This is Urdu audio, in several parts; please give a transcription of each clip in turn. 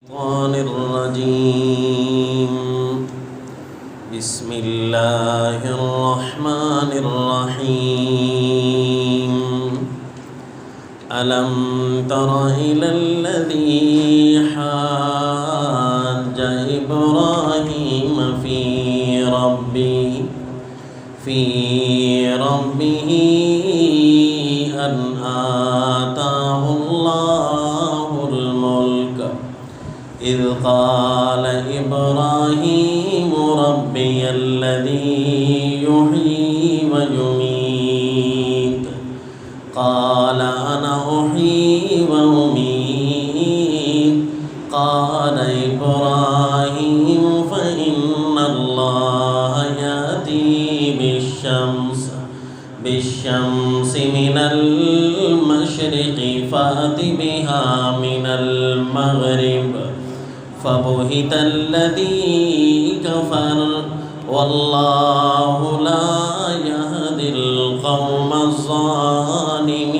الشيطان الرجيم. بسم الله الرحمن الرحيم. ألم تر إلى الذي حاج إبراهيم في ربه أن آتاه الله الملك إذ قال إبراهيم ربي الذي يحيي ويميت قال أنا أحيي وأميت قال إبراهيم فإن الله يأتي بالشمس من المشرق فأت بها من المغرب فبهت الذي كفر والله لا يهدي القوم الظالمين.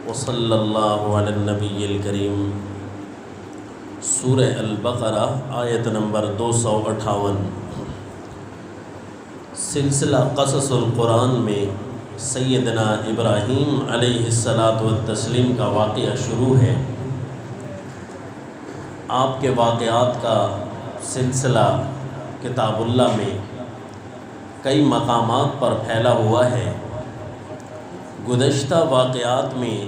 وصلی اللہ علی النبی الکریم. سورہ البقرہ آیت نمبر 258. سلسلہ قصص القرآن میں سیدنا ابراہیم علیہ الصلاۃ والتسلیم کا واقعہ شروع ہے. آپ کے واقعات کا سلسلہ کتاب اللہ میں کئی مقامات پر پھیلا ہوا ہے. گزشتہ واقعات میں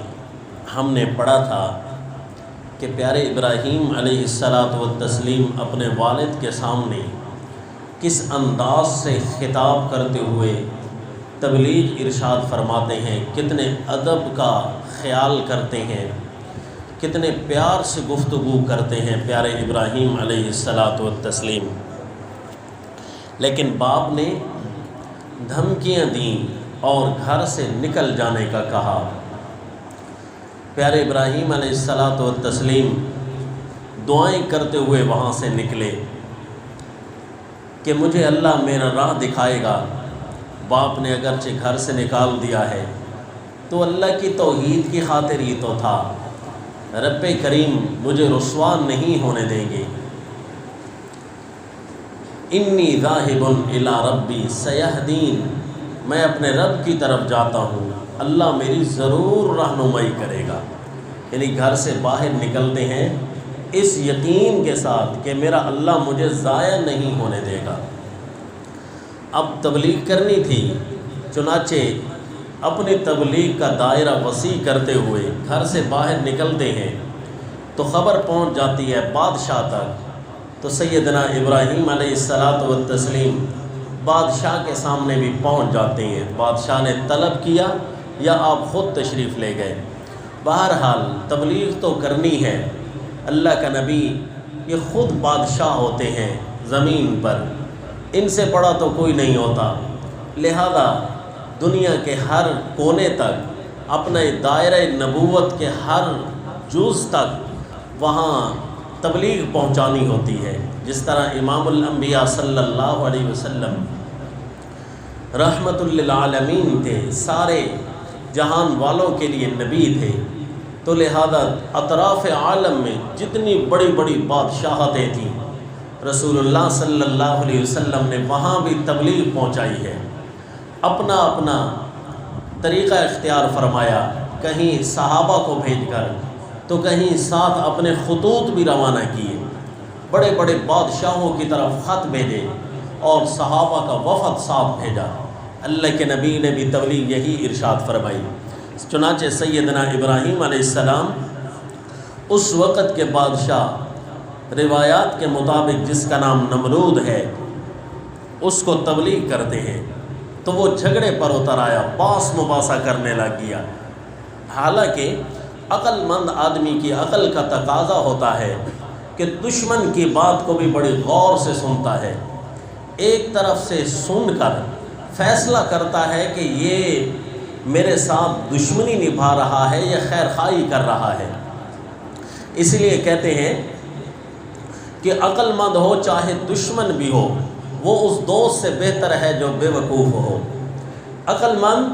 ہم نے پڑھا تھا کہ پیارے ابراہیم علیہ الصلاۃ والتسلیم اپنے والد کے سامنے کس انداز سے خطاب کرتے ہوئے تبلیغ ارشاد فرماتے ہیں، کتنے ادب کا خیال کرتے ہیں، کتنے پیار سے گفتگو کرتے ہیں پیارے ابراہیم علیہ الصلاۃ والتسلیم. لیکن باپ نے دھمکیاں دیں اور گھر سے نکل جانے کا کہا. پیارے ابراہیم علیہ الصلاۃ والتسلیم دعائیں کرتے ہوئے وہاں سے نکلے کہ مجھے اللہ میرا راہ دکھائے گا. باپ نے اگرچہ گھر سے نکال دیا ہے تو اللہ کی توحید کی خاطر ہی تو تھا. رب کریم مجھے رسوا نہیں ہونے دیں گے. انی ذاہب الی ربی سیہدین، میں اپنے رب کی طرف جاتا ہوں، اللہ میری ضرور رہنمائی کرے گا. یعنی گھر سے باہر نکلتے ہیں اس یقین کے ساتھ کہ میرا اللہ مجھے ضائع نہیں ہونے دے گا. اب تبلیغ کرنی تھی، چنانچہ اپنی تبلیغ کا دائرہ وسیع کرتے ہوئے گھر سے باہر نکلتے ہیں تو خبر پہنچ جاتی ہے بادشاہ تک. تو سیدنا ابراہیم علیہ الصلاۃ والتسلیم بادشاہ کے سامنے بھی پہنچ جاتے ہیں. بادشاہ نے طلب کیا یا آپ خود تشریف لے گئے، بہرحال تبلیغ تو کرنی ہے. اللہ کا نبی یہ خود بادشاہ ہوتے ہیں زمین پر، ان سے بڑا تو کوئی نہیں ہوتا. لہذا دنیا کے ہر کونے تک اپنے دائرہ نبوت کے ہر جز تک وہاں تبلیغ پہنچانی ہوتی ہے. جس طرح امام الانبیاء صلی اللہ علیہ وسلم رحمت للعالمین تھے، سارے جہان والوں کے لیے نبی تھے، تو لہذا اطراف عالم میں جتنی بڑی بڑی بادشاہتیں تھیں رسول اللہ صلی اللہ علیہ وسلم نے وہاں بھی تبلیغ پہنچائی ہے. اپنا اپنا طریقہ اختیار فرمایا، کہیں صحابہ کو بھیج کر تو کہیں ساتھ اپنے خطوط بھی روانہ کیے، بڑے بڑے بادشاہوں کی طرف خط بھیجے اور صحابہ کا وفد ساتھ بھیجا. اللہ کے نبی نے بھی تبلیغ یہی ارشاد فرمائی. چنانچہ سیدنا ابراہیم علیہ السلام اس وقت کے بادشاہ، روایات کے مطابق جس کا نام نمرود ہے، اس کو تبلیغ کرتے ہیں تو وہ جھگڑے پر اتر آیا، باس مباحثہ کرنے لگ گیا. حالانکہ عقل مند آدمی کی عقل کا تقاضا ہوتا ہے کہ دشمن کی بات کو بھی بڑی غور سے سنتا ہے، ایک طرف سے سن کر فیصلہ کرتا ہے کہ یہ میرے ساتھ دشمنی نبھا رہا ہے یا خیر خواہی کر رہا ہے. اس لیے کہتے ہیں کہ عقل مند ہو چاہے دشمن بھی ہو، وہ اس دوست سے بہتر ہے جو بے وقوف ہو. عقل مند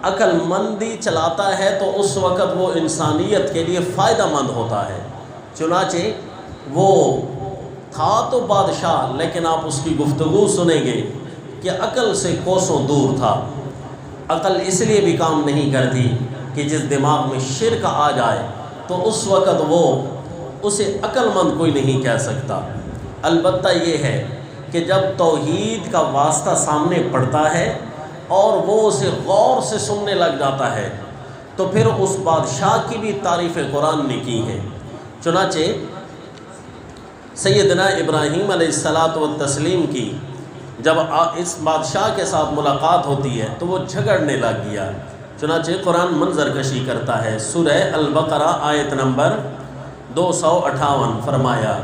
عقل مندی چلاتا ہے تو اس وقت وہ انسانیت کے لیے فائدہ مند ہوتا ہے۔ چنانچہ وہ تھا تو بادشاہ، لیکن آپ اس کی گفتگو سنیں گے کہ عقل سے کوسوں دور تھا۔ عقل اس لیے بھی کام نہیں کرتی کہ جس دماغ میں شرک آ جائے تو اس وقت وہ اسے عقل مند کوئی نہیں کہہ سکتا۔ البتہ یہ ہے کہ جب توحید کا واسطہ سامنے پڑتا ہے اور وہ اسے غور سے سننے لگ جاتا ہے تو پھر اس بادشاہ کی بھی تعریف قرآن نے کی ہے۔ چنانچہ سیدنا ابراہیم علیہ الصلاۃ والتسلیم کی جب اس بادشاہ کے ساتھ ملاقات ہوتی ہے تو وہ جھگڑنے لگ گیا۔ چنانچہ قرآن منظر کشی کرتا ہے۔ سورہ البقرہ آیت نمبر 258 فرمایا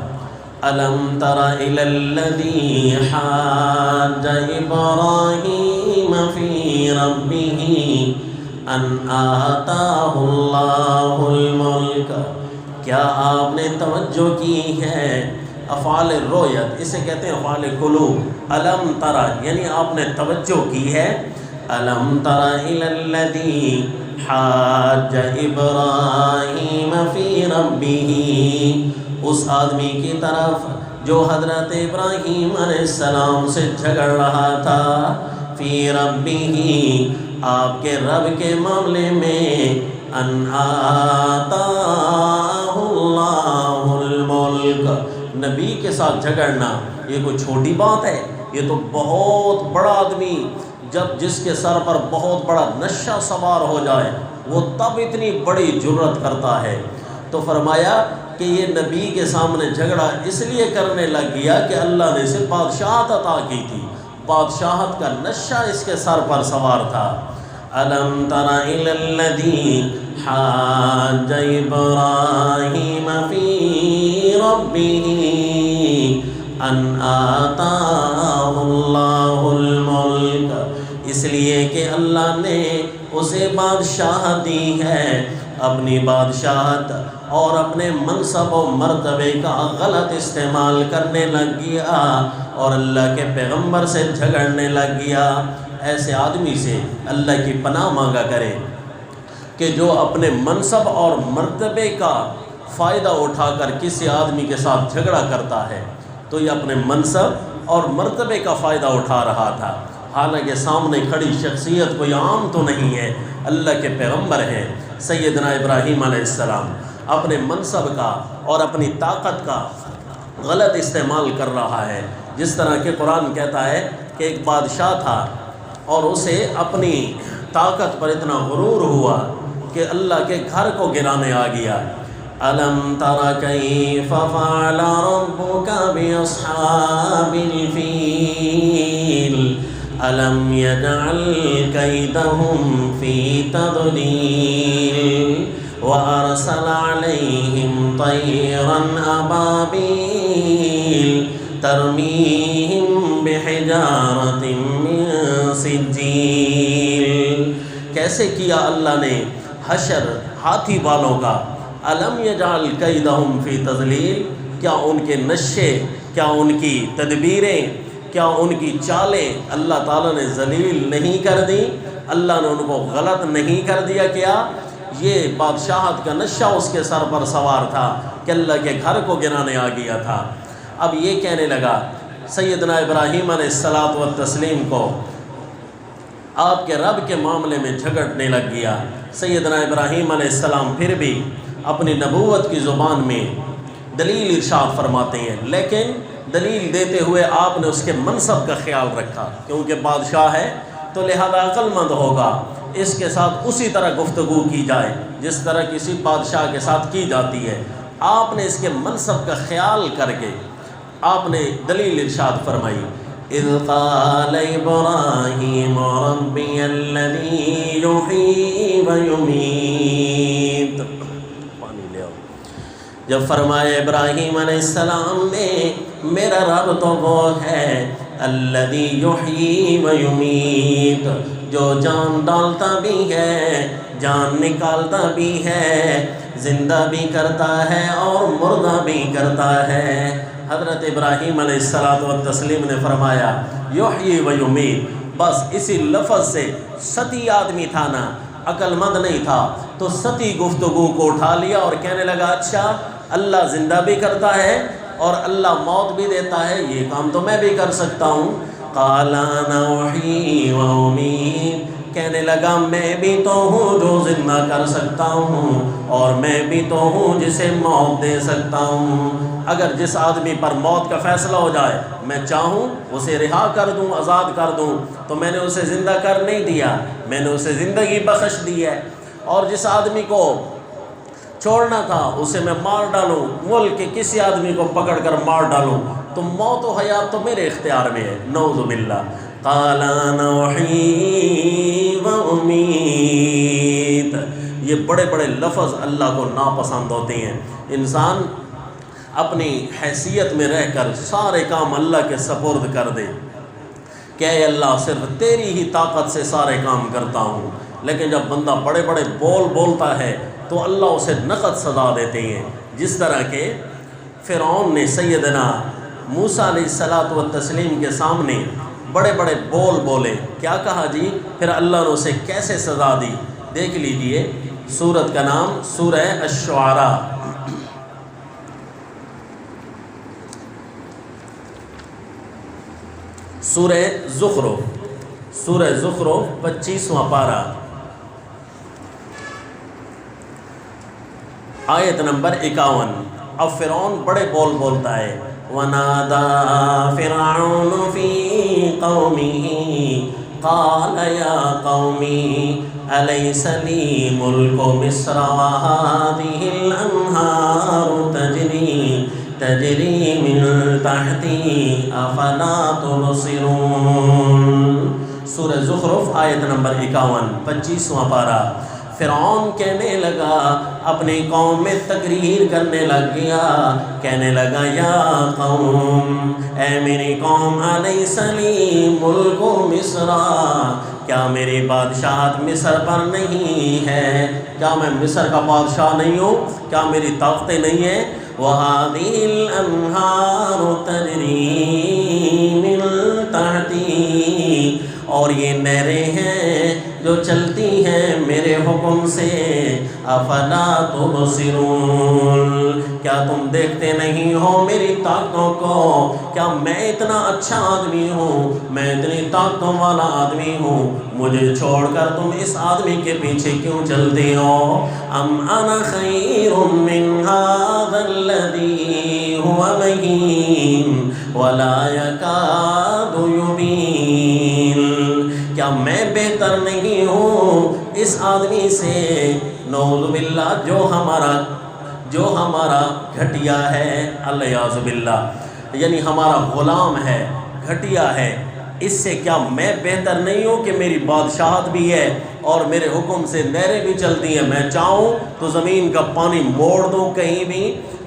أَلَمْ تَرَ إِلَى الَّذِي حَاجَّ إِبْرَاهِيمَ فِي رَبِّهِ أَنْ آتَاهُ اللَّهُ الْمُلْكَ۔ کیا آپ نے توجہ کی ہے؟ افعال رویت اسے کہتے ہیں افعال قلوب۔ الم ترى یعنی آپ نے توجہ کی ہے۔ الم تر الى الذی حاج ابراہیم فی ربہ، اس آدمی کی طرف جو حضرت ابراہیم علیہ السلام سے جھگڑ رہا تھا، فی ربہ آپ کے رب کے معاملے میں، ان آتاہ اللہ الملک، نبی کے ساتھ جھگڑنا یہ کوئی چھوٹی بات ہے، یہ تو بہت بڑا آدمی جب جس کے سر پر بہت بڑا نشہ سوار ہو جائے وہ تب اتنی بڑی جرت کرتا ہے۔ تو فرمایا کہ یہ نبی کے سامنے جھگڑا اس لیے کرنے لگ گیا کہ اللہ نے اسے بادشاہت عطا کی تھی، بادشاہت کا نشہ اس کے سر پر سوار تھا۔ الم تر الی الذی حاج ابراہیم فی ربہ ان آتاہ اللہ الملک، اس لیے کہ اللہ نے اسے بادشاہت دی ہے۔ اپنی بادشاہت اور اپنے منصب و مرتبے کا غلط استعمال کرنے لگ گیا اور اللہ کے پیغمبر سے جھگڑنے لگ گیا۔ ایسے آدمی سے اللہ کی پناہ مانگا کرے کہ جو اپنے منصب اور مرتبے کا فائدہ اٹھا کر کسی آدمی کے ساتھ جھگڑا کرتا ہے تو یہ اپنے منصب اور مرتبے کا فائدہ اٹھا رہا تھا، حالانکہ سامنے کھڑی شخصیت کوئی عام تو نہیں ہے، اللہ کے پیغمبر ہیں سیدنا ابراہیم علیہ السلام۔ اپنے منصب کا اور اپنی طاقت کا غلط استعمال کر رہا ہے، جس طرح کہ قرآن کہتا ہے کہ ایک بادشاہ تھا اور اسے اپنی طاقت پر اتنا غرور ہوا کہ اللہ کے گھر کو گرانے آ گیا۔ الم تر کیف فعل ربک باصحاب الفیل الم یجعل کیدہم فی تضلیل وارسل علیہم طیرا ابابیل ترمیہم بحجارۃ من سجیل۔ کیسے کیا اللہ نے حشر ہاتھی والوں کا، الم یجعل کیدہم فی تضلیل، کیا ان کے نشے، کیا ان کی تدبیریں، کیا ان کی چالیں اللہ تعالیٰ نے ذلیل نہیں کر دی؟ اللہ نے ان کو غلط نہیں کر دیا؟ کیا یہ بادشاہت کا نشہ اس کے سر پر سوار تھا کہ اللہ کے گھر کو گرانے آ گیا تھا۔ اب یہ کہنے لگا سیدنا ابراہیم علیہ الصلاۃ والتسلیم کو، آپ کے رب کے معاملے میں جھگڑنے لگ گیا۔ سیدنا ابراہیم علیہ السلام پھر بھی اپنی نبوت کی زبان میں دلیل ارشاد فرماتے ہیں، لیکن دلیل دیتے ہوئے آپ نے اس کے منصب کا خیال رکھا، کیونکہ بادشاہ ہے تو لہذا عقل مند ہوگا، اس کے ساتھ اسی طرح گفتگو کی جائے جس طرح کسی بادشاہ کے ساتھ کی جاتی ہے۔ آپ نے اس کے منصب کا خیال کر کے آپ نے دلیل ارشاد فرمائی، اذ قال ابراہیم ربی الذی یحیی و یمیت، جب فرمایا ابراہیم علیہ السلام نے میرا رب تو وہ ہے الذی یحیی و یمیت، جو جان ڈالتا بھی ہے جان نکالتا بھی ہے، زندہ بھی کرتا ہے اور مردہ بھی کرتا ہے۔ حضرت ابراہیم علیہ السلام نے فرمایا یحیی و یمیت، بس اسی لفظ سے ستی آدمی تھا نا، عقل مند نہیں تھا، تو ستی گفتگو کو اٹھا لیا اور کہنے لگا اچھا اللہ زندہ بھی کرتا ہے اور اللہ موت بھی دیتا ہے، یہ کام تو میں بھی کر سکتا ہوں۔ قال انا احیی و امیت، کہنے لگا میں بھی تو ہوں جو زندہ کر سکتا ہوں اور میں بھی تو ہوں جسے موت دے سکتا ہوں۔ اگر جس آدمی پر موت کا فیصلہ ہو جائے میں چاہوں اسے رہا کر دوں، آزاد کر دوں، تو میں نے اسے زندہ کر نہیں دیا، میں نے اسے زندگی بخش دی ہے۔ اور جس آدمی کو چھوڑنا تھا اسے میں مار ڈالوں، ملک کے کسی آدمی کو پکڑ کر مار ڈالوں، تو موت و حیات تو میرے اختیار میں ہے، نعوذ باللہ۔ قال انا احیی و امیت، یہ بڑے بڑے لفظ اللہ کو ناپسند ہوتے ہیں۔ انسان اپنی حیثیت میں رہ کر سارے کام اللہ کے سپرد کر دے کہ اے اللہ صرف تیری ہی طاقت سے سارے کام کرتا ہوں، لیکن جب بندہ بڑے بڑے بول بولتا ہے تو اللہ اسے نقد سزا دیتے ہیں، جس طرح کہ فرعون نے سیدنا موسیٰ علیہ الصلوۃ والتسلیم کے سامنے بڑے بڑے بول بولے، کیا کہا جی، پھر اللہ نے اسے کیسے سزا دی، دیکھ لیجئے۔ سورت کا نام سورہ الشعراء، سورہ زخرف، سورہ زخرف 25واں پارہ، آیت نمبر 51۔ اب فرعون بڑے بول بولتا ہے، وَنَادَى فِرْعَوْنُ فِي قَوْمِهِ قَالَ يَا قَوْمِ أَلَيْسَ لِي مُلْكُ مِصْرَ وَهَٰذِهِ الْأَنْهَارُ تجری من تحتی افلا تبصرون۔ سورہ زخرف آیت نمبر 51، 25واں پارہ۔ فرعون کہنے لگا، اپنی قوم میں تقریر کرنے لگ گیا، کہنے لگا یا قوم، اے میری قوم، الیس لی ملک مصر، کیا میری بادشاہت مصر پر نہیں ہے؟ کیا میں مصر کا بادشاہ نہیں ہوں؟ کیا میری طاقتیں نہیں ہیں؟ وَهَٰذِهِ الْأَنْهَارُ تَجْرِي مِن تَحْتِي، اور یہ نہریں ہیں جو چلتی ہیں میرے حکم سے، افلا تبصرون، کیا تم دیکھتے نہیں ہو میری طاقتوں کو؟ کیا میں اتنا اچھا آدمی ہوں، میں اتنی طاقتوں والا آدمی ہوں، مجھے چھوڑ کر تم اس آدمی کے پیچھے کیوں چلتے ہو؟ ام انا خیر من هذا الذی هو مہین ولا یکاد یبین، کیا میں بہتر نہیں ہوں اس آدمی سے، نعوذ باللہ، جو ہمارا گھٹیا ہے، الیاذ باللہ، یعنی ہمارا غلام ہے، گھٹیا ہے، اس سے کیا میں بہتر نہیں ہوں کہ میری بادشاہت بھی ہے اور میرے حکم سے نہریں بھی چلتی ہیں، میں چاہوں تو زمین کا پانی موڑ دوں کہیں بھی،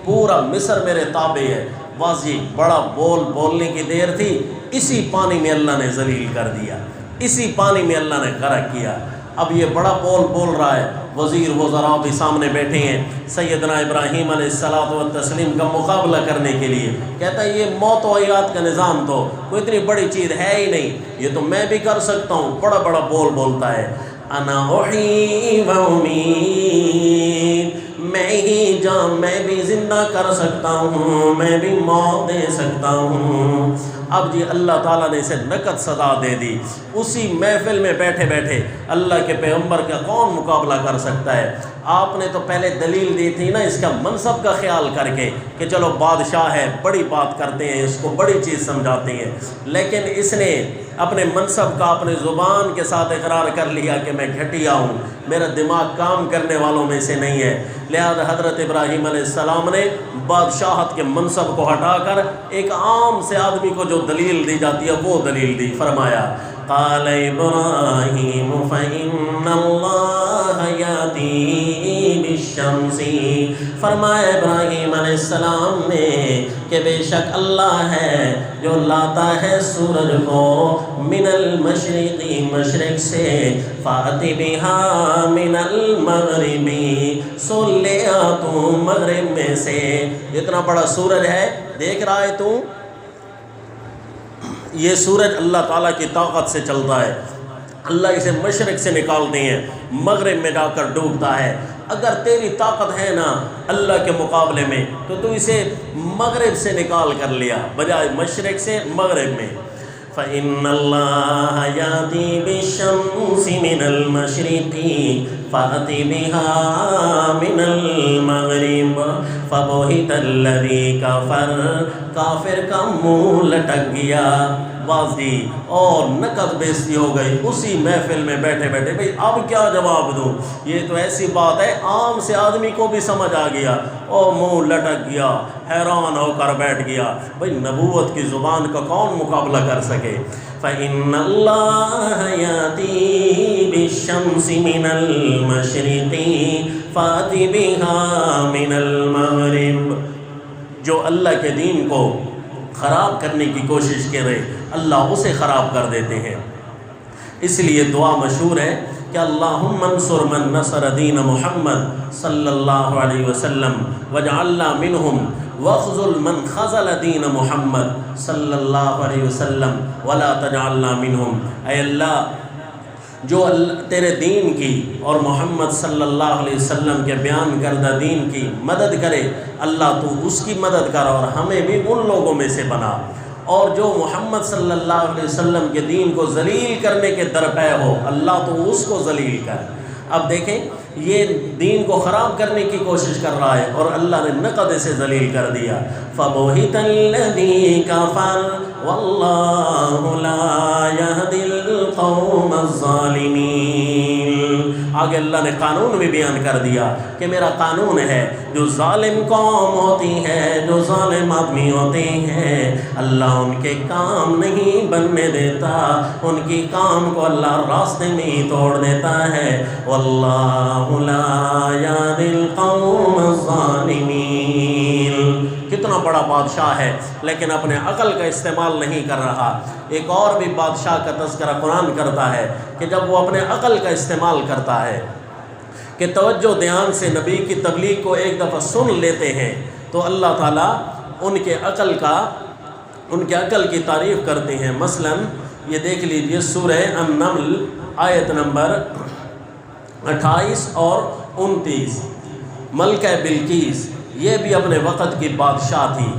پورا مصر میرے تابع ہے۔ واضح بڑا بولنے کی دیر تھی، اسی پانی میں اللہ نے ذلیل کر دیا، اسی پانی میں اللہ نے غرق کیا۔ اب یہ بڑا بول رہا ہے، وزیر وزراء بھی سامنے بیٹھے ہیں سیدنا ابراہیم علیہ الصلوۃ والتسلیم کا مقابلہ کرنے کے لیے، کہتا ہے یہ موت و حیات کا نظام تو کوئی اتنی بڑی چیز ہے ہی نہیں، یہ تو میں بھی کر سکتا ہوں۔ بڑا بولتا ہے، انا احیی و امیت، میں بھی زندہ کر سکتا ہوں، میں بھی موت دے سکتا ہوں۔ اب جی اللہ تعالیٰ نے اسے نقد سزا دے دی، اسی محفل میں بیٹھے بیٹھے اللہ کے پیغمبر کا کون مقابلہ کر سکتا ہے؟ آپ نے تو پہلے دلیل دی تھی نا اس کا منصب کا خیال کر کے کہ چلو بادشاہ ہے، بڑی بات کرتے ہیں، اس کو بڑی چیز سمجھاتے ہیں، لیکن اس نے اپنے منصب کا اپنے زبان کے ساتھ اقرار کر لیا کہ میں گھٹیا ہوں، میرا دماغ کام کرنے والوں میں سے نہیں ہے۔ لہذا حضرت ابراہیم علیہ السلام نے بادشاہت کے منصب کو ہٹا کر ایک عام سے آدمی کو جو دلیل دی جاتی ہے وہ دلیل دی، فرمایا قال ابراہیم فإن اللہ یأتی بالشمس، فرمایا ابراہیم علیہ السلام نے کہ بے شک اللہ ہے جو لاتا ہے سورج کو من المشرق، مشرق سے، فأتی بہا من المغرب، سو لے آ تو مغرب میں سے۔ اتنا بڑا سورج ہے، دیکھ رہا ہے تو یہ سورج اللہ تعالیٰ کی طاقت سے چلتا ہے، اللہ اسے مشرق سے نکالتے ہیں، مغرب میں جا کر ڈوبتا ہے۔ اگر تیری طاقت ہے نا اللہ کے مقابلے میں تو تو اسے مغرب سے نکال کر لیا بجائے مشرق سے مغرب میں۔ فَإِنَّ اللَّهَ يَأْتِي بِالشَّمْسِ مِنَ الْمَشْرِقِ فَأْتِ بِهَا مِنَ الْمَغْرِبِ فَبُهِتَ الَّذِي كَفَرَ، کافر کا منہ لٹک گیا، بازی اور نقد بیزتی ہو گئی اسی محفل میں بیٹھے بیٹھے۔ بھئی اب کیا جواب دوں، یہ تو ایسی بات ہے عام سے آدمی کو بھی سمجھ آ گیا، اور منہ لٹک گیا، حیران ہو کر بیٹھ گیا۔ بھئی نبوت کی زبان کا کون مقابلہ کر سکے؟ فَإِنَّ اللَّهَ يَأْتِي بِالشَّمْسِ مِنَ الْمَشْرِقِ فَأْتِ بِهَا مِنَ الْمَغْرِبِ، جو اللہ کے دین کو خراب کرنے کی کوشش کرے اللہ اسے خراب کر دیتے ہیں۔ اس لیے دعا مشہور ہے کہ اللہم انصر من نصر دین محمد صلی اللہ علیہ وسلم واجعلنا منہم واخذل من خذل دین محمد صلی اللہ علیہ وسلم ولا تجعلنا منہم۔ اے اللہ جو تیرے دین کی اور محمد صلی اللہ علیہ وسلم کے بیان کردہ دین کی مدد کرے، اللہ تو اس کی مدد کر اور ہمیں بھی ان لوگوں میں سے بنا، اور جو محمد صلی اللہ علیہ وسلم کے دین کو ذلیل کرنے کے درپے ہو اللہ تو اس کو ذلیل کر۔ اب دیکھیں یہ دین کو خراب کرنے کی کوشش کر رہا ہے اور اللہ نے نقد سے ذلیل کر دیا۔ فَبُهِتَ الَّذِي كَفَرَ وَاللَّهُ لَا يَهْدِي الْقَوْمَ الظَّالِمِينَ۔ آگے اللہ نے قانون بھی بیان کر دیا کہ میرا قانون ہے، جو ظالم قوم ہوتی ہے، جو ظالم آدمی ہوتے ہیں، اللہ ان کے کام نہیں بننے دیتا، ان کی کام کو اللہ راستے میں ہی توڑ دیتا ہے۔ واللہ لا یہدی القوم الظالمین۔ کتنا بڑا بادشاہ ہے لیکن اپنے عقل کا استعمال نہیں کر رہا۔ ایک اور بھی بادشاہ کا تذکرہ قرآن کرتا ہے کہ جب وہ اپنے عقل کا استعمال کرتا ہے کہ توجہ دھیان سے نبی کی تبلیغ کو ایک دفعہ سن لیتے ہیں تو اللہ تعالیٰ ان کے عقل کی تعریف کرتے ہیں۔ مثلا یہ دیکھ لیجئے سورہ النمل آیت نمبر 28 اور 29۔ ملکہ بلقیس یہ بھی اپنے وقت کی بادشاہ تھی،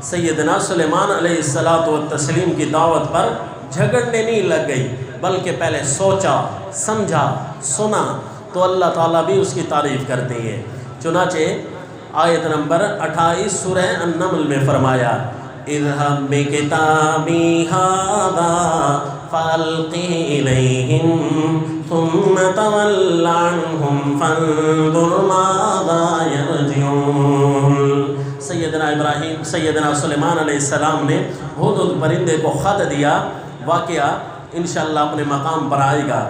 سیدنا سلیمان علیہ السلام کی دعوت پر جھگڑنے نہیں لگ گئی بلکہ پہلے سوچا سمجھا سنا، تو اللہ تعالیٰ بھی اس کی تعریف کرتے ہیں۔ چنانچہ آیت نمبر 28 سورہ النمل میں فرمایا اذهب بکتابی ھذا فالقی الیہم ثم تول عنہم فانظر ماذا یرجعون۔ سیدنا سلیمان علیہ السلام نے ہدہد پرندے کو خط دیا، واقعہ انشاءاللہ اپنے مقام پر آئے گا۔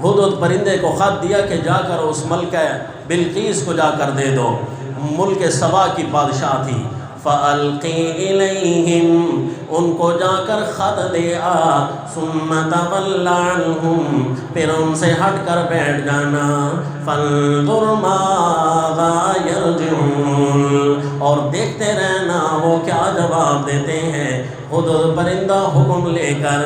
ہدہد پرندے کو خط دیا کہ جا کر اس ملکہ بلقیس کو جا کر دے دو، ملک سبا کی بادشاہ تھی۔ فَأَلْقِي إِلَيْهِمْ ان کو جا کر خط دے آ، ثُمَّ تَوَلَّ عَنْهُمْ پھر ان سے ہٹ کر بیٹھ جانا، فَانْظُرْ مَاذَا يَرْجِعُونَ اور دیکھتے رہنا وہ کیا جواب دیتے ہیں۔ ہدہد پرندہ حکم لے کر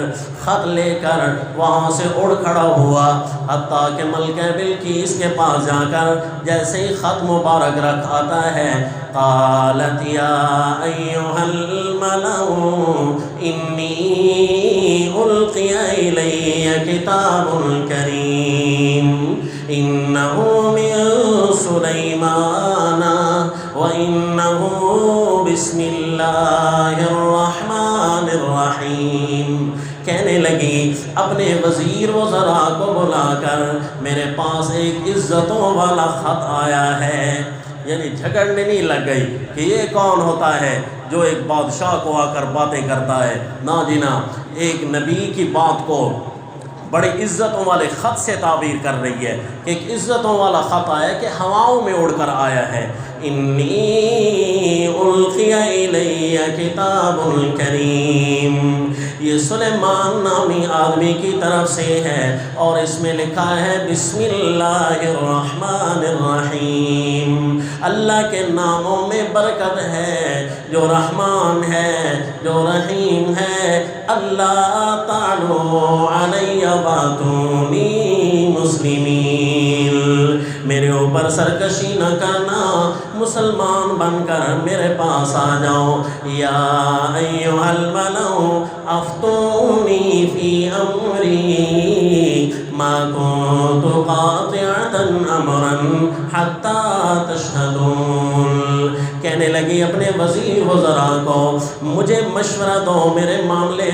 خط لے کر وہاں سے اڑ کھڑا ہوا، حتیٰ کہ ملکہ بلقیس کے پاس جا کر جیسے ہی خط مبارک رکھاتا ہے قالت یا ایہا الملأ انی القی الی کتاب کریم انہ من سلیمان وانہ بسم اللہ الرحمن الرحیم۔ کہنے لگی اپنے وزیر وزراء کو بلا کر میرے پاس ایک عزتوں والا خط آیا ہے، یعنی جھگڑنے نہیں لگ گئی کہ یہ کون ہوتا ہے جو ایک بادشاہ کو آ کر باتیں کرتا ہے، نا جی نا، ایک نبی کی بات کو بڑے عزتوں والے خط سے تعبیر کر رہی ہے کہ ایک عزتوں والا خط آیا کہ ہواؤں میں اڑ کر آیا ہے۔ انی القی الی کتاب کریم، یہ سلیمان نامی آدمی کی طرف سے ہے اور اس میں لکھا ہے بسم اللہ الرحمن الرحیم۔ اللہ کے ناموں میں برکت ہے، جو رحمان ہے، جو رحیم ہے۔ اللہ تعالی علی واتونی مسلمین، میرے اوپر سرکشی نہ کرنا، مسلمان بن کر میرے پاس آ جاؤ۔ یا ایھا الملأ افتونی فی امری ما کنت قاطعۃ امرا حتی تشہدون، کہنے لگی اپنے وزیر وزراء کو مجھے مشورہ دو میرے معاملے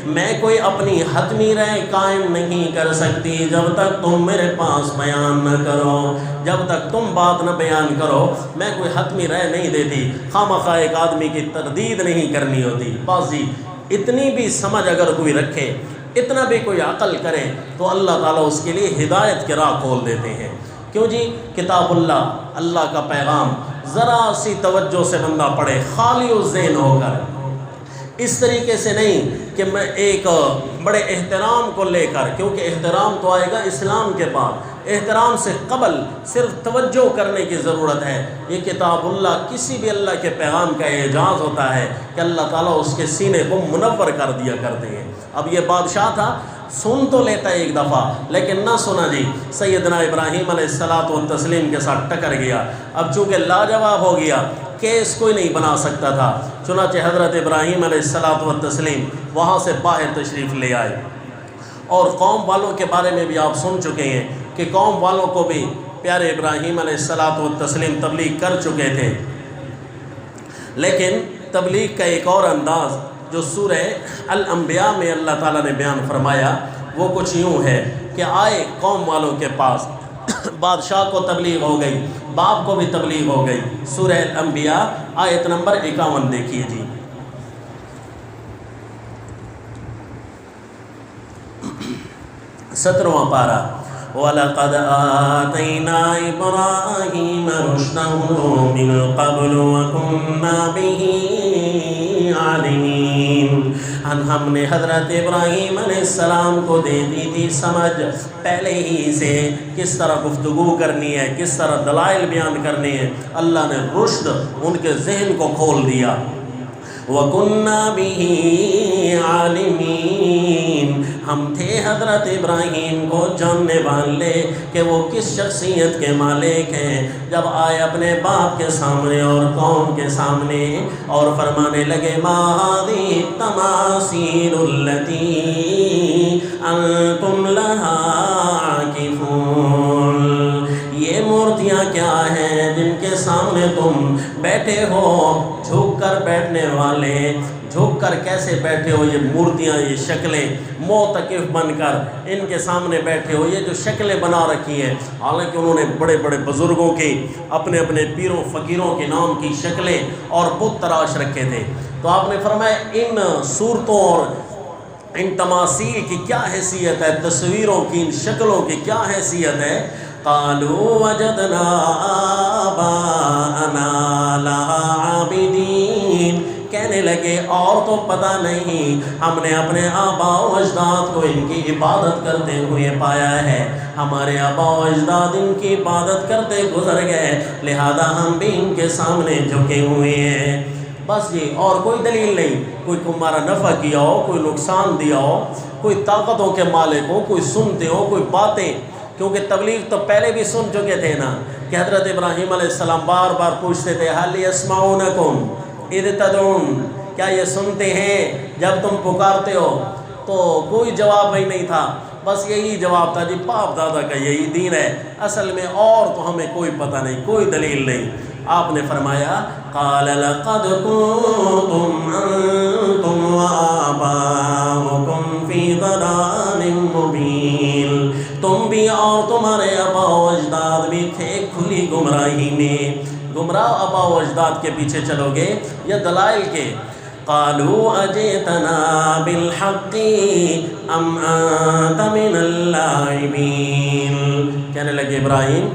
میں کوئی اپنی حتمی رائے قائم نہیں کر سکتی جب تک تم میرے پاس بیان نہ کرو، جب تک تم بات نہ بیان کرو میں کوئی حتمی رائے نہیں دیتی، خواہ ایک آدمی کی تردید نہیں کرنی ہوتی۔ بازی اتنی بھی سمجھ اگر کوئی رکھے، اتنا بھی کوئی عقل کرے تو اللہ تعالیٰ اس کے لیے ہدایت کی راہ کھول دیتے ہیں۔ کیوں جی؟ کتاب اللہ، اللہ کا پیغام ذرا سی توجہ سے بندہ پڑھے، خالی الذہن ہو کر، اس طریقے سے نہیں کہ میں ایک بڑے احترام کو لے کر، کیونکہ احترام تو آئے گا اسلام کے بعد، احترام سے قبل صرف توجہ کرنے کی ضرورت ہے۔ یہ کتاب اللہ، کسی بھی اللہ کے پیغام کا اعجاز ہوتا ہے کہ اللہ تعالیٰ اس کے سینے کو منور کر دیا کرتے ہیں۔ اب یہ بادشاہ تھا، سن تو لیتا ہے ایک دفعہ لیکن نہ سنا جی، سیدنا ابراہیم علیہ الصلاۃ والتسلیم کے ساتھ ٹکر گیا۔ اب چونکہ لاجواب ہو گیا، کیس کوئی نہیں بنا سکتا تھا، چنانچہ حضرت ابراہیم علیہ الصلاۃ والتسلیم وہاں سے باہر تشریف لے آئے۔ اور قوم والوں کے بارے میں بھی آپ سن چکے ہیں کہ قوم والوں کو بھی پیارے ابراہیم علیہ الصلاۃ والتسلیم تبلیغ کر چکے تھے، لیکن تبلیغ کا ایک اور انداز جو سورہ الانبیاء میں اللہ تعالیٰ نے بیان فرمایا وہ کچھ یوں ہے کہ آئے قوم والوں کے پاس، بادشاہ کو تبلیغ ہو گئی، باپ کو بھی تبلیغ ہو گئی۔ سورہ الانبیاء آیت نمبر 51 دیکھیے جی۔ سترواں پارہ، وَلَقَدْ آتَيْنَا إِبْرَاهِيمَ رُشْدَهُ مِن قَبْلُ وَكُنَّا بِهِ عَالِمِينَ، ہم نے حضرت ابراہیم علیہ السلام کو دے دی تھی سمجھ پہلے ہی سے، کس طرح گفتگو کرنی ہے، کس طرح دلائل بیان کرنے ہیں، اللہ نے رشد ان کے ذہن کو کھول دیا۔ وَكُنَّا بِهِ عَالِمِينَ، ہم تھے حضرت ابراہیم کو جاننے والے کہ وہ کس شخصیت کے مالک ہیں۔ جب آئے اپنے باپ کے سامنے اور قوم کے سامنے اور فرمانے لگے مَا هَٰذِهِ التَّمَاثِيلُ الَّتِي أَنتُمْ لَهَا عَاكِفُونَ، یہ مورتیاں کیا ہیں جن کے سامنے تم بیٹھے ہو، جھک کر بیٹھنے والے، جھک کر کیسے بیٹھے ہو، یہ مورتیاں، یہ شکلیں، معتکف بن کر ان کے سامنے بیٹھے ہو، یہ جو شکلیں بنا رکھی ہیں، حالانکہ انہوں نے بڑے بڑے بزرگوں کی، اپنے اپنے پیروں فقیروں کے نام کی شکلیں اور بت تراش رکھے تھے۔ تو آپ نے فرمایا ان صورتوں اور ان تماثیل کی کیا حیثیت ہے، تصویروں کی، ان شکلوں کی کیا حیثیت ہے؟ قالوا وجدنا آباءنا لها عابدین، کہنے لگے اور تو پتہ نہیں، ہم نے اپنے آباء و اجداد کو ان کی عبادت کرتے ہوئے پایا ہے، ہمارے آباء و اجداد ان کی عبادت کرتے گزر گئے، لہذا ہم بھی ان کے سامنے جھکے ہوئے ہیں۔ بس یہ، اور کوئی دلیل نہیں، کوئی تمہارا نفع کیا ہو، کوئی نقصان دیا ہو، کوئی طاقتوں کے مالک ہو، کوئی سنتے ہو، کوئی باتیں، کیونکہ تبلیغ تو پہلے بھی سن چکے تھے نا کہ حضرت ابراہیم علیہ السلام بار بار پوچھتے تھے هل يسمعونكم اذ تدعون، کیا یہ سنتے ہیں جب تم پکارتے ہو؟ تو کوئی جواب ہی نہیں تھا، بس یہی جواب تھا جی باپ دادا کا یہی دین ہے، اصل میں اور تو ہمیں کوئی پتہ نہیں، کوئی دلیل نہیں۔ آپ نے فرمایا قال لقد كنتم انتم وآباؤكم في ضلال مبين، تم بھی اور تمہارے آباء و اجداد بھی تھے کھلی گمراہی میں، گمراہ آباء و اجداد کے پیچھے چلو گے یا دلائل کے۔ قالوا اجئتنا بالحق ام انت من اللاعبین، کہنے لگے ابراہیم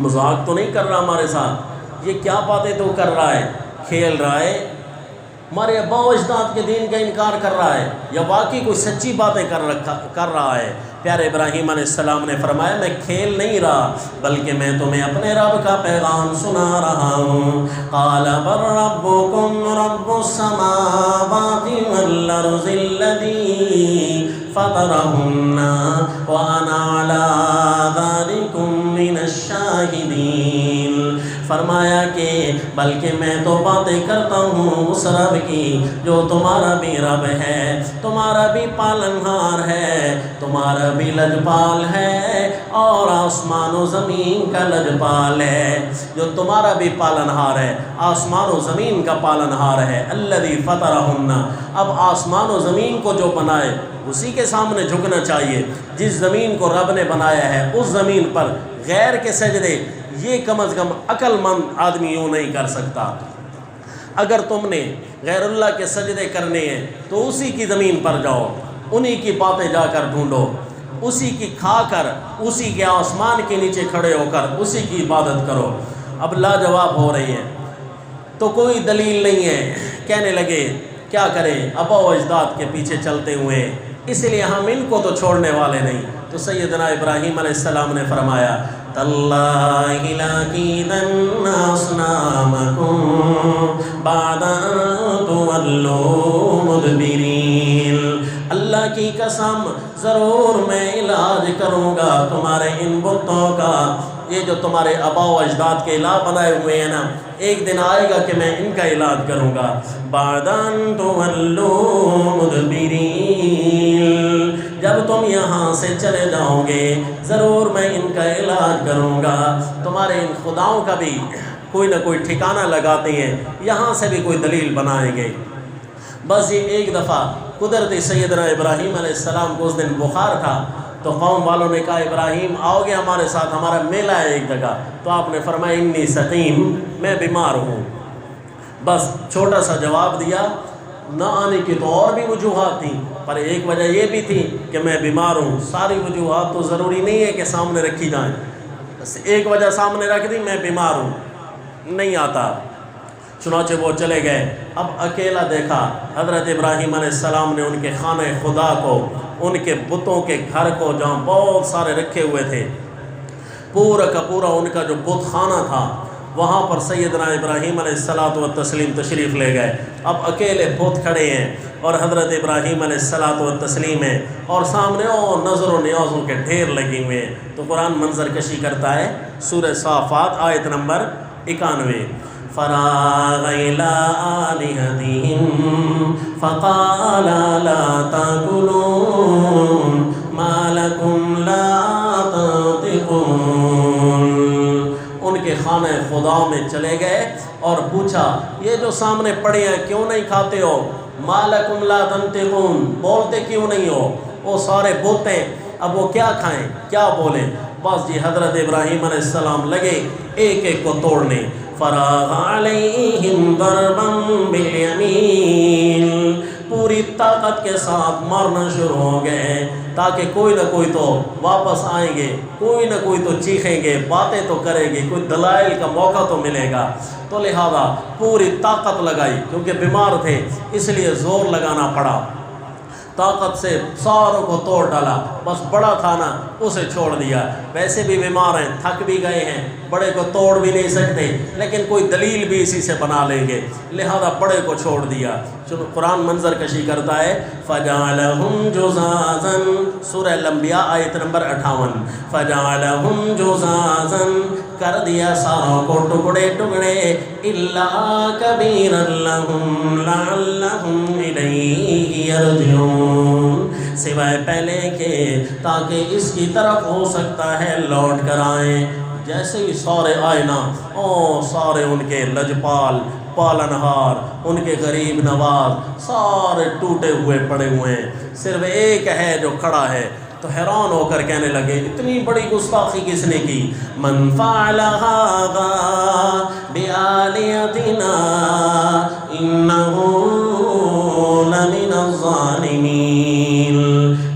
مذاق تو نہیں کر رہا ہمارے ساتھ، یہ کیا باتیں تو کر رہا ہے، کھیل رہا ہے، ہمارے آباء و اجداد کے دین کا انکار کر رہا ہے، یا واقعی کوئی سچی باتیں کر رہا ہے؟ پیارے ابراہیم علیہ السلام نے فرمایا میں کھیل نہیں رہا بلکہ میں تمہیں اپنے رب کا پیغام سنا رہا ہوں۔ قال بل ربکم رب السماوات والارض الذی فطرہن وانا علی ذلکم من الشاہدین۔ فرمایا کہ بلکہ میں تو باتیں کرتا ہوں اس رب کی جو تمہارا بھی رب ہے، تمہارا بھی پالنہار ہے، تمہارا بھی لجپال ہے، اور آسمان و زمین کا لجپال ہے، جو تمہارا بھی پالنہار ہے، آسمان و زمین کا پالنہار ہے۔ الذی فطرہن، اب آسمان و زمین کو جو بنائے اسی کے سامنے جھکنا چاہیے۔ جس زمین کو رب نے بنایا ہے اس زمین پر غیر کے سجدے یہ کم از کم عقل مند آدمی یوں نہیں کر سکتا۔ اگر تم نے غیر اللہ کے سجدے کرنے ہیں تو اسی کی زمین پر جاؤ، انہی کی باتیں جا کر ڈھونڈو، اسی کی کھا کر، اسی کے آسمان کے نیچے کھڑے ہو کر اسی کی عبادت کرو۔ اب لاجواب ہو رہی ہیں تو کوئی دلیل نہیں ہے، کہنے لگے کیا کریں، آبا و اجداد کے پیچھے چلتے ہوئے، اس لیے ہم ان کو تو چھوڑنے والے نہیں۔ تو سیدنا ابراہیم علیہ السلام نے فرمایا تاللہ لَأَكِيدَنَّ أَصْنَامَكُمْ بَعْدَ أَن تُوَلُّوا مُدْبِرِينَ۔ اللہ کی قسم ضرور میں علاج کروں گا تمہارے ان بتوں کا، یہ جو تمہارے آبا و اجداد کے الہ بنائے ہوئے ہیں نا، ایک دن آئے گا کہ میں ان کا علاج کروں گا۔ بَعْدَ أَن تُوَلُّوا مُدْبِرِينَ، جب تم یہاں سے چلے جاؤ گے ضرور میں ان کا علاج کروں گا۔ تمہارے ان خداؤں کا بھی کوئی نہ کوئی ٹھکانہ لگاتے ہیں، یہاں سے بھی کوئی دلیل بنائیں گے۔ بس یہ ایک دفعہ قدرتی سیدنا ابراہیم علیہ السلام کو اس دن بخار تھا، تو قوم والوں نے کہا ابراہیم آؤ گے ہمارے ساتھ، ہمارا میلہ ہے ایک جگہ۔ تو آپ نے فرمایا انی سقیم، میں بیمار ہوں۔ بس چھوٹا سا جواب دیا۔ نہ آنے کی تو اور بھی وجوہات تھیں، پر ایک وجہ یہ بھی تھی کہ میں بیمار ہوں۔ ساری وجوہات تو ضروری نہیں ہے کہ سامنے رکھی جائیں، بس ایک وجہ سامنے رکھ دی، میں بیمار ہوں، نہیں آتا۔ چنانچہ وہ چلے گئے۔ اب اکیلا دیکھا حضرت ابراہیم علیہ السلام نے ان کے خانہ خدا کو، ان کے بتوں کے گھر کو جہاں بہت سارے رکھے ہوئے تھے، پورا کا پورا ان کا جو بت خانہ تھا، وہاں پر سیدنا ابراہیم علیہ الصلاۃ والتسلیم تشریف لے گئے۔ اب اکیلے بت کھڑے ہیں اور حضرت ابراہیم علیہ الصلاۃ والتسلیم ہیں، اور سامنے نظر و نیازوں کے ڈھیر لگے ہوئے ہیں۔ تو قرآن منظر کشی کرتا ہے، سورہ صافات آیت نمبر 91۔ فراغ إلى آلهتهم فقال لا تأكلون ما لكم لا تنطقون۔ ان کے خانہ خدا میں چلے گئے اور پوچھا یہ جو سامنے پڑے ہیں کیوں نہیں کھاتے ہو؟ ما لكم لا تنطقون، بولتے کیوں نہیں ہو؟ وہ سارے بولتے ہیں، اب وہ کیا کھائیں کیا بولیں؟ بس جی حضرت ابراہیم علیہ السلام لگے ایک ایک کو توڑنے۔ فراغ علیہم ضربا بالیمین، پوری طاقت کے ساتھ مارنا شروع ہو گئے تاکہ کوئی نہ کوئی تو واپس آئیں گے، کوئی نہ کوئی تو چیخیں گے، باتیں تو کریں گے، کوئی دلائل کا موقع تو ملے گا۔ تو لہذا پوری طاقت لگائی، کیونکہ بیمار تھے اس لیے زور لگانا پڑا، طاقت سے ساروں کو توڑ ڈالا۔ بس بڑا تھا نا اسے چھوڑ دیا، ویسے بھی بیمار ہیں، تھک بھی گئے ہیں، بڑے کو توڑ بھی نہیں سکتے، لیکن کوئی دلیل بھی اسی سے بنا لیں گے، لہذا بڑے کو چھوڑ دیا۔ چلو قرآن منظر کشی کرتا ہے فَجَعَلَهُمْ جُذَاذًا، سورہ الانبیاء آیت نمبر 58۔ فَجَعَلَهُمْ جُذَاذًا، کر دیا ساروں کو ٹکڑے ٹکڑے، إِلَّا كَبِيرًا لَهُمْ لَعَلَّهُمْ إِلَيْهِ يَرْجِعُونَ، سوائے پہلے کے تاکہ اس کی طرف ہو سکتا ہے لوٹ کر آئیں۔ جیسے ہی سارے آئے نا، سارے ان کے لجپال پالنہار، ان کے غریب نواز سارے ٹوٹے ہوئے پڑے ہوئے ہیں، صرف ایک ہے جو کھڑا ہے۔ تو حیران ہو کر کہنے لگے اتنی بڑی گستاخی کس نے کی؟ من فعل هذا بآلهتنا انه لمن الظالمین،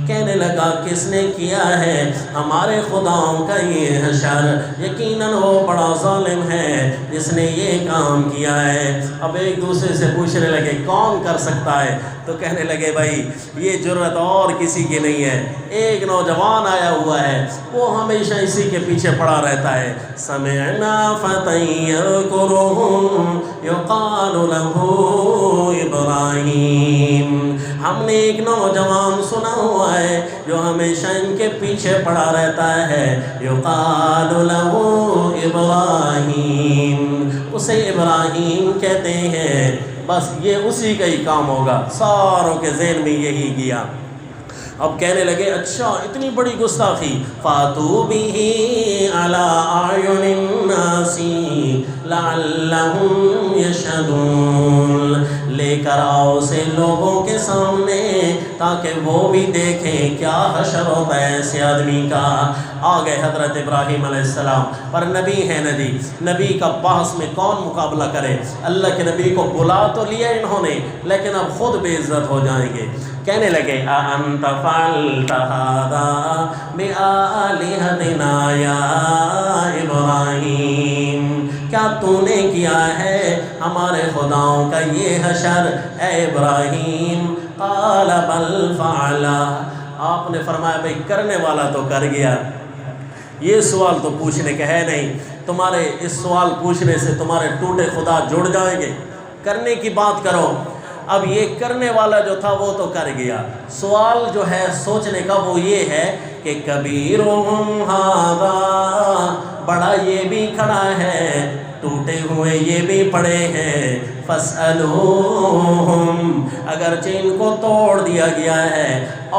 کہنے لگا جس نے کیا ہے ہمارے خداؤں کا یہ حشر، یقیناً وہ بڑا ظالم ہے جس نے یہ کام کیا ہے۔ اب ایک دوسرے سے پوچھنے لگے کون کر سکتا ہے؟ تو کہنے لگے بھائی یہ جرأت اور کسی کی نہیں ہے، ایک نوجوان آیا ہوا ہے، وہ ہمیشہ اسی کے پیچھے پڑا رہتا ہے۔ سمعنا فتى يذكرهم يقال له ابراہیم، ہم نے ایک نوجوان سنا ہوا ہے جو ہمیشہ ان کے پیچھے پڑا رہتا ہے، یقال له ابراہیم، اسے ابراہیم کہتے ہیں۔ بس یہ اسی کا ہی کام ہوگا، ساروں کے ذہن میں یہی گیا۔ اب کہنے لگے اچھا اتنی بڑی گستاخی، فاتوا بہ علی اعین الناس لعلہم یشہدون، لے کر آؤ اسے لوگوں کے سامنے تاکہ وہ بھی دیکھیں کیا حشر ہوتا ہے ایسے آدمی کا۔ آ گئے حضرت ابراہیم علیہ السلام، پر نبی ہے نا جی، نبی کا بحث میں کون مقابلہ کرے؟ اللہ کے نبی کو بلا تو لیا انہوں نے، لیکن اب خود بے عزت ہو جائیں گے۔ کہنے لگے اَأَنْتَ فَعَلْتَ هَذَا بِآلِهَتِنَا يَا ابراہیم، کیا تو نے کیا ہے ہمارے خداؤں کا یہ حشر اے ابراہیم؟ قال بل فعلا، آپ نے فرمایا بھئی کرنے والا تو کر گیا، یہ سوال تو پوچھنے کا ہے نہیں، تمہارے اس سوال پوچھنے سے تمہارے ٹوٹے خدا جڑ جائیں گے، کرنے کی بات کرو۔ اب یہ کرنے والا جو تھا وہ تو کر گیا، سوال جو ہے سوچنے کا وہ یہ ہے کہ کبیرہم ھذا، بڑا یہ بھی کھڑا ہے، ٹوٹے ہوئے یہ بھی پڑے ہیں، فاسألوہم، اگرچہ ان کو توڑ دیا گیا ہے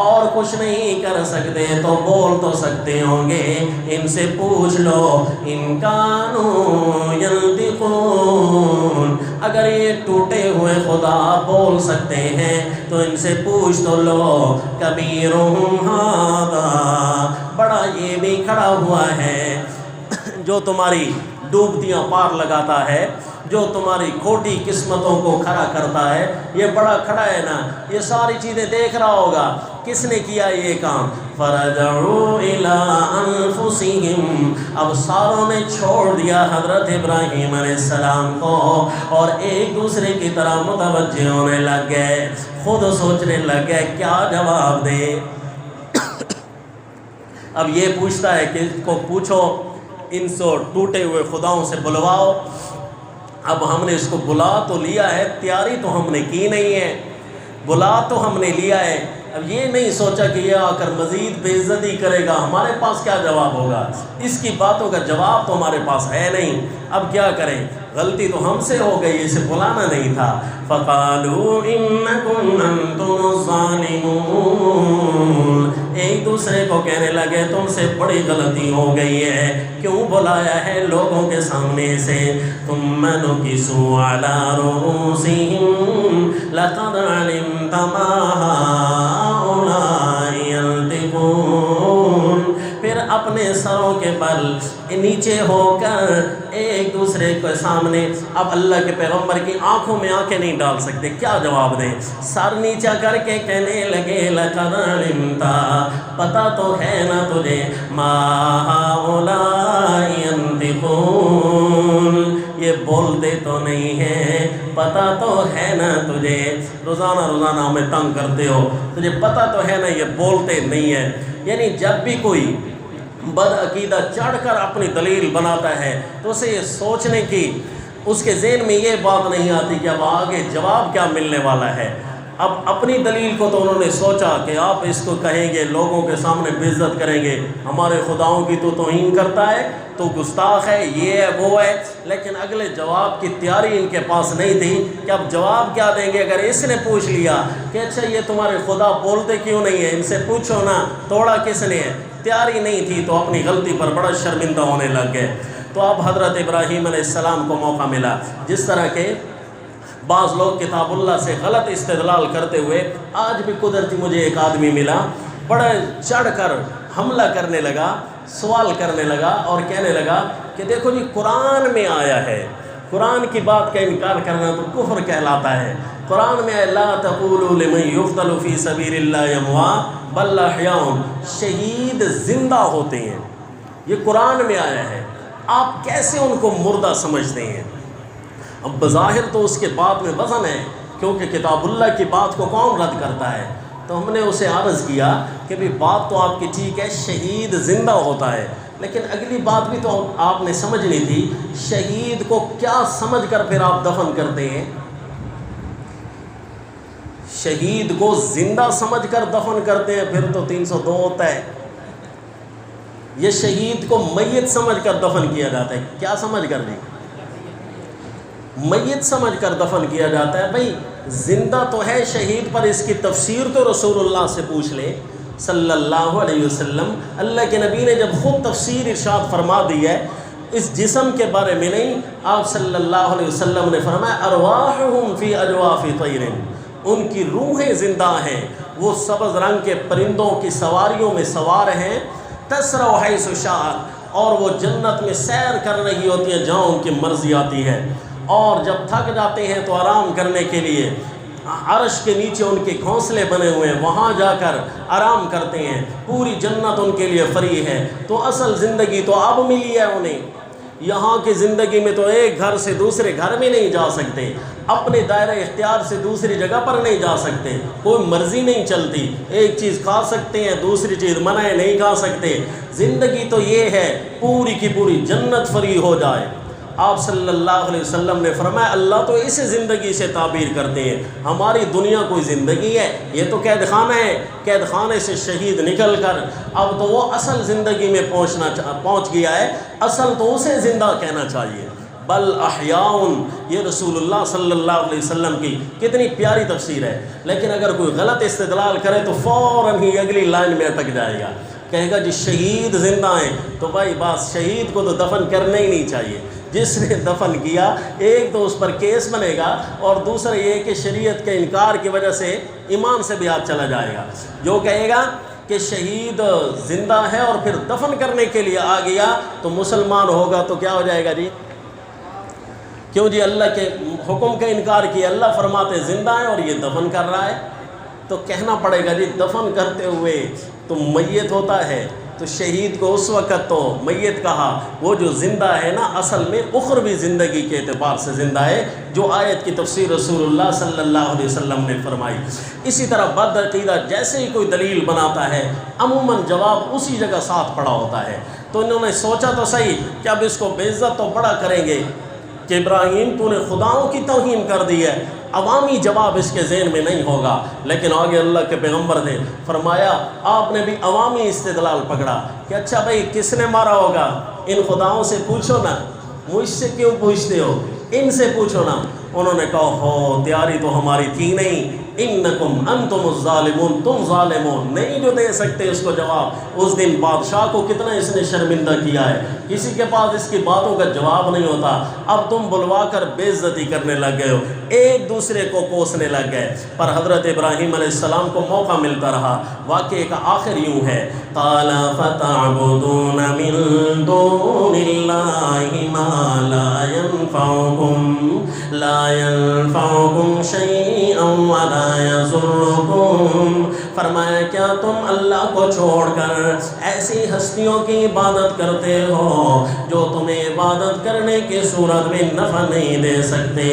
اور کچھ نہیں کر سکتے تو بول تو سکتے ہوں گے، ان سے پوچھ لو ان کانوا ینطقون، اگر یہ ٹوٹے ہوئے خدا بول سکتے ہیں تو ان سے پوچھ تو لو۔ کبیرہم ھذا، بڑا یہ بھی کھڑا ہوا ہے جو تمہاری ڈوبتیاں پار لگاتا ہے، جو تمہاری کھوٹی قسمتوں کو کھڑا کرتا ہے، یہ بڑا کھڑا ہے نا، یہ ساری چیزیں دیکھ رہا ہوگا، کس نے کیا یہ کام؟ فرجعوا الی انفسہم، اب ساروں نے چھوڑ دیا حضرت ابراہیم علیہ السلام کو اور ایک دوسرے کی طرح متوجہ ہونے لگ گئے، خود سوچنے لگ گئے کیا جواب دے۔ اب یہ پوچھتا ہے کہ اس کو پوچھو ان سے ٹوٹے ہوئے خداؤں سے بلواؤ۔ اب ہم نے اس کو بلا تو لیا ہے، تیاری تو ہم نے کی نہیں ہے، بلا تو ہم نے لیا ہے، اب یہ نہیں سوچا کہ یہ آ کر مزید بے عزتی کرے گا، ہمارے پاس کیا جواب ہوگا، اس کی باتوں کا جواب تو ہمارے پاس ہے نہیں، اب کیا کریں، غلطی تو ہم سے ہو گئی، اسے بلانا نہیں تھا۔ فقالوا انکم انتم الظالمون، ایک دوسرے کو کہنے لگے تم سے بڑی غلطی ہو گئی ہے، کیوں بلایا ہے لوگوں کے سامنے سے؟ ثم نکسوا علی رؤوسہم لقد علمت ما ہؤلاء ینطقون، پھر اپنے سروں کے بل نیچے ہو کر ایک دوسرے کے سامنے، اب اللہ کے پیغمبر کی آنکھوں میں آنکھیں نہیں ڈال سکتے، کیا جواب دیں، سر نیچا کر کے کہنے لگے لقد علمت، پتہ تو ہے نا تجھے، ما ہؤلاء ینطقون، یہ بولتے تو نہیں ہیں، پتہ تو ہے نا تجھے، روزانہ روزانہ ہمیں تنگ کرتے ہو، تجھے پتہ تو ہے نا یہ بولتے نہیں ہیں۔ یعنی جب بھی کوئی بد عقیدہ چڑھ کر اپنی دلیل بناتا ہے تو اسے یہ سوچنے کی، اس کے ذہن میں یہ بات نہیں آتی کہ اب آگے جواب کیا ملنے والا ہے۔ اب اپنی دلیل کو تو انہوں نے سوچا کہ آپ اس کو کہیں گے، لوگوں کے سامنے بے عزت کریں گے، ہمارے خداؤں کی تو توہین کرتا ہے، تو گستاخ ہے، یہ ہے وہ ہے، لیکن اگلے جواب کی تیاری ان کے پاس نہیں تھی کہ اب جواب کیا دیں گے۔ اگر اس نے پوچھ لیا کہ اچھا یہ تمہارے خدا بولتے کیوں نہیں ہے، ان سے پوچھو نا، توڑا کس نے ہے، تیاری نہیں تھی، تو اپنی غلطی پر بڑا شرمندہ ہونے لگ گئے۔ تو اب حضرت ابراہیم علیہ السلام کو موقع ملا، جس طرح کے بعض لوگ کتاب اللہ سے غلط استدلال کرتے ہوئے، آج بھی قدرتی مجھے ایک آدمی ملا، بڑا چڑھ کر حملہ کرنے لگا، سوال کرنے لگا اور کہنے لگا کہ دیکھو جی قرآن میں آیا ہے، قرآن کی بات کا انکار کرنا تو کفر کہلاتا ہے، قرآن میں لا تقولوا لمن يقتل في سبيل الله اموات بل احیاء، شہید زندہ ہوتے ہیں، یہ قرآن میں آیا ہے، آپ کیسے ان کو مردہ سمجھتے ہیں؟ اب بظاہر تو اس کے بات میں وزن ہے، کیونکہ کتاب اللہ کی بات کو کون رد کرتا ہے؟ تو ہم نے اسے عرض کیا کہ بھی بات تو آپ کی ٹھیک ہے، شہید زندہ ہوتا ہے، لیکن اگلی بات بھی تو آپ نے سمجھنی تھی، شہید کو کیا سمجھ کر پھر آپ دفن کرتے ہیں؟ شہید کو زندہ سمجھ کر دفن کرتے ہیں، پھر تو 302 ہوتا ہے۔ یہ شہید کو میت سمجھ کر دفن کیا جاتا ہے، کیا سمجھ کر نہیں؟ میت سمجھ کر دفن کیا جاتا ہے۔ بھئی زندہ تو ہے شہید، پر اس کی تفسیر تو رسول اللہ سے پوچھ لیں صلی اللہ علیہ وسلم۔ اللہ کے نبی نے جب خود تفسیر ارشاد فرما دی ہے اس جسم کے بارے میں نہیں، آپ صلی اللہ علیہ وسلم نے فرمایا ارواحہم فی اجواف طیر، ان کی روحیں زندہ ہیں، وہ سبز رنگ کے پرندوں کی سواریوں میں سوار ہیں، تسرع حیث شاءت، اور وہ جنت میں سیر کر رہی ہوتی ہیں جہاں ان کی مرضی آتی ہے، اور جب تھک جاتے ہیں تو آرام کرنے کے لیے عرش کے نیچے ان کے گھونسلے بنے ہوئے ہیں، وہاں جا کر آرام کرتے ہیں، پوری جنت ان کے لیے فری ہے۔ تو اصل زندگی تو اب ملی ہے انہیں، یہاں کی زندگی میں تو ایک گھر سے دوسرے گھر میں نہیں جا سکتے، اپنے دائرہ اختیار سے دوسری جگہ پر نہیں جا سکتے، کوئی مرضی نہیں چلتی، ایک چیز کھا سکتے ہیں دوسری چیز منع ہے، نہیں کھا سکتے۔ زندگی تو یہ ہے پوری کی پوری جنت فری ہو جائے۔ آپ صلی اللہ علیہ وسلم نے فرمایا اللہ تو اس زندگی سے تعبیر کرتے ہیں، ہماری دنیا کوئی زندگی ہے؟ یہ تو قید خانہ ہے، قید خانے سے شہید نکل کر اب تو وہ اصل زندگی میں پہنچ گیا ہے، اصل تو اسے زندہ کہنا چاہیے۔ بل احیاء، یہ رسول اللہ صلی اللہ علیہ وسلم کی کتنی پیاری تفسیر ہے، لیکن اگر کوئی غلط استدلال کرے تو فوراً ہی اگلی لائن میں اٹک جائے گا، کہے گا جی شہید زندہ ہیں، تو بھائی بات شہید کو تو دفن کرنا ہی نہیں چاہیے، جس نے دفن کیا ایک تو اس پر کیس بنے گا، اور دوسرا یہ کہ شریعت کے انکار کی وجہ سے ایمان سے بھی ہاتھ چلا جائے گا۔ جو کہے گا کہ شہید زندہ ہے اور پھر دفن کرنے کے لیے آ گیا تو مسلمان ہوگا، تو کیا ہو جائے گا جی؟ کیوں جی؟ اللہ کے حکم کا انکار کیا، اللہ فرماتے زندہ ہے اور یہ دفن کر رہا ہے، تو کہنا پڑے گا جی دفن کرتے ہوئے تو میت ہوتا ہے، تو شہید کو اس وقت تو میت کہا، وہ جو زندہ ہے نا اصل میں اخروی زندگی کے اعتبار سے زندہ ہے، جو آیت کی تفسیر رسول اللہ صلی اللہ علیہ وسلم نے فرمائی۔ اسی طرح بد عقیدہ جیسے ہی کوئی دلیل بناتا ہے عموماً جواب اسی جگہ ساتھ پڑا ہوتا ہے، تو انہوں نے سوچا تو صحیح کہ اب اس کو بے عزت تو بڑا کریں گے کہ ابراہیم تو نے خداؤں کی توہین کر دی ہے، عوامی جواب اس کے ذہن میں نہیں ہوگا، لیکن آگے اللہ کے پیغمبر نے فرمایا، آپ نے بھی عوامی استدلال پکڑا کہ اچھا بھائی کس نے مارا ہوگا؟ ان خداؤں سے پوچھو نا، مجھ سے کیوں پوچھتے ہو؟ ان سے پوچھو نا۔ انہوں نے کہا ہو تیاری تو ہماری تھی نہیں، انکم انتم الظالمون، تم ظالمون، نہیں جو دے سکتے اس کو جواب۔ اس دن بادشاہ کو کتنا اس نے شرمندہ کیا ہے، کسی کے پاس اس کی باتوں کا جواب نہیں ہوتا، اب تم بلوا کر بے عزتی کرنے لگ گئے ہو، ایک دوسرے کو کوسنے لگ گئے۔ پر حضرت ابراہیم علیہ السلام کو موقع ملتا رہا۔ واقعے کا آخر یوں ہے، قال فتعبدون من دون اللہ ما لا ينفعكم شيئا ولا يضركم، فرمایا کیا تم اللہ کو چھوڑ کر ایسی ہستیوں کی عبادت کرتے ہو جو تمہیں عبادت کرنے کی صورت میں نفع نہیں دے سکتے،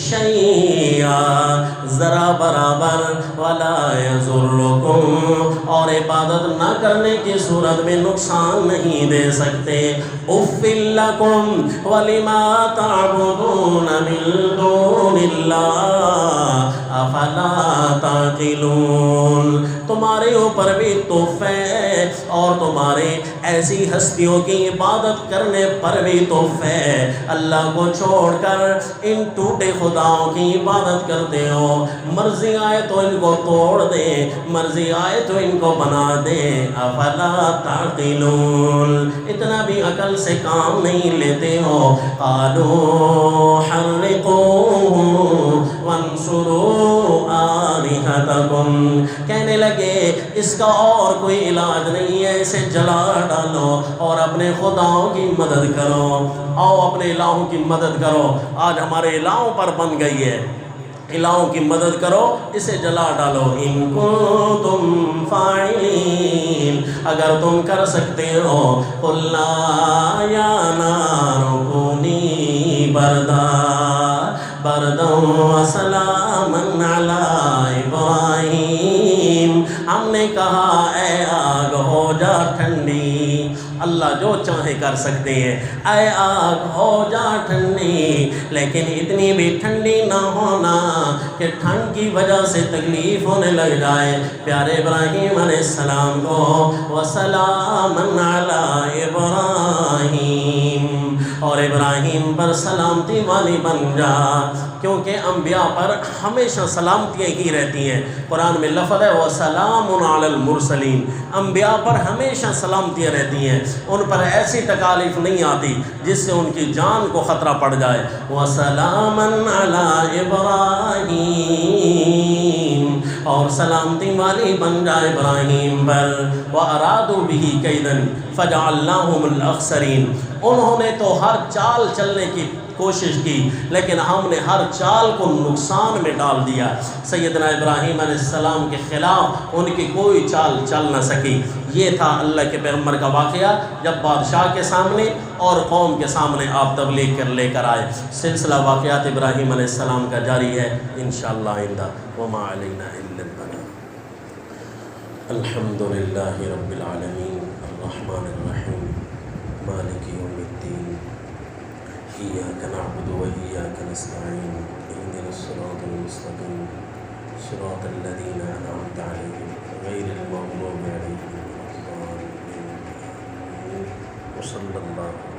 شیئا ذرا برابر، ولا يضركم، اور عبادت نہ کرنے کی صورت میں نقصان نہیں دے سکتے۔ اف لکم ولما تعبدون من دون اللہ افلا تعقلون، تمہارے اوپر بھی توف ہے اور تمہارے ایسی ہستیوں کی عبادت کرنے پر بھی توف ہے، اللہ کو چھوڑ کر ان ٹوٹے خداؤں کی عبادت کرتے ہو، مرضی آئے تو ان کو توڑ دے، مرضی آئے تو ان کو بنا دے، افلا تعقلون، اتنا بھی عقل سے کام نہیں لیتے ہو۔ قالوا حرقوه وانصروا آلهتكم، کہنے لگے اس کا اور کوئی علاج نہیں ہے، اسے جلا ڈالو اور اپنے خداؤں کی مدد کرو، آؤ اپنے الہوں کی مدد کرو۔ آج ہمارے الہوں پر بن گئی ہے، قلعوں کی مدد کرو، اسے جلا ڈالو۔ ان کنتم فاعلین، اگر تم کر سکتے ہو۔ قلنا یا نار کونی بردا وسلاما علی ابراہیم، ہم نے کہا اے آگ ہو جا ٹھنڈی۔ اللہ جو چاہے کر سکتے ہیں، اے آگ ہو جا ٹھنڈی، لیکن اتنی بھی ٹھنڈی نہ ہونا کہ ٹھنڈ کی وجہ سے تکلیف ہونے لگ جائے پیارے ابراہیم علیہ السلام کو۔ وسلاما علی ابراہیم، اور ابراہیم پر سلامتی والی بن جا، کیونکہ انبیاء پر ہمیشہ سلامتیاں ہی رہتی ہیں۔ قرآن میں لفظ ہے وَسَلَامٌ عَلَى الْمُرْسَلِينَ، انبیاء پر ہمیشہ سلامتیاں رہتی ہیں، ان پر ایسی تکالیف نہیں آتی جس سے ان کی جان کو خطرہ پڑ جائے۔ وَسَلَامًا عَلَى إِبْرَاهِيمَ، اور سلامتی والی بن جائے ابراہیم پر۔ وَأَرَادُوا بِهِ كَيْدًا فَجَعَلْنَاهُمُ الْأَخْسَرِينَ، انہوں نے تو ہر چال چلنے کی کوشش کی، لیکن ہم نے ہر چال کو نقصان میں ڈال دیا۔ سیدنا ابراہیم علیہ السلام کے خلاف ان کی کوئی چال چل نہ سکی۔ یہ تھا اللہ کے پیغمبر کا واقعہ جب بادشاہ کے سامنے اور قوم کے سامنے آپ تبلیغ لے کر آئے۔ سلسلہ واقعات ابراہیم علیہ السلام کا جاری ہے انشاءاللہ آئندہ۔ وما علینا الا البلاغ۔ الحمد للہ رب العالمین الرحمن الرحیم مالک یوم الدین إياك نعبد وإياك نستعين اهدنا الصراط المستقيم صراط الذين أنعمت عليهم غير المغضوب عليهم ولا الضالين وصلى الله